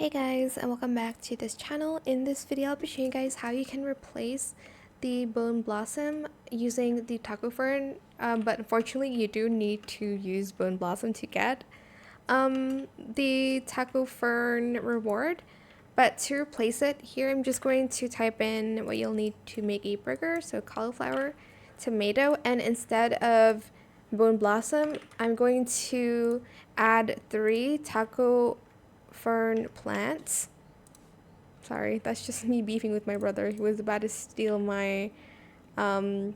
Hey guys, and welcome back to this channel. In this video I'll be showing you guys how you can replace the bone blossom using the Taco Fern, but unfortunately you do need to use bone blossom to get the Taco Fern reward. But to replace it, here I'm just going to type in what you'll need to make a burger. So cauliflower, tomato, and instead of bone blossom, I'm going to add 3 Taco Fern plants. Sorry, that's just me beefing with my brother. He was about to steal my plant.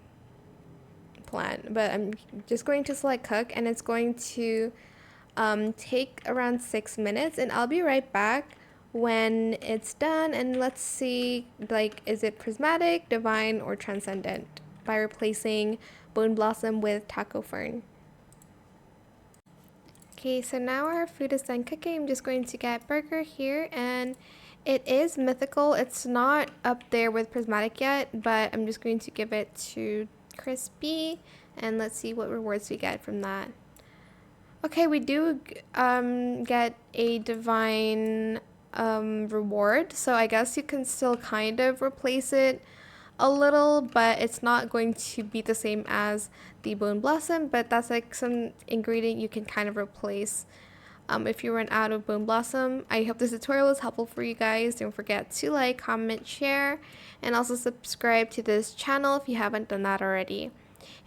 But I'm just going to select cook, and it's going to take around 6 minutes, and I'll be right back when it's done. And let's see, like, is it prismatic, divine, or transcendent by replacing bone blossom with Taco Fern. Okay, so now our food is done cooking. I'm just going to get burger here, and it is mythical. It's not up there with prismatic yet, but I'm just going to give it to crispy, and let's see what rewards we get from that. Okay, we do get a divine reward, so I guess you can still kind of replace it a little, but it's not going to be the same as the bone blossom, but that's like some ingredient you can kind of replace if you run out of bone blossom. I hope this tutorial was helpful for you guys. Don't forget to like, comment, share, and also subscribe to this channel if you haven't done that already.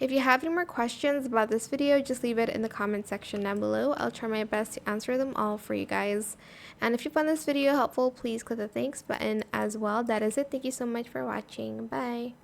If you have any more questions about this video, just leave it in the comment section down below. I'll try my best to answer them all for you guys. And if you found this video helpful, please click the thanks button as well. That is it. Thank you so much for watching. Bye.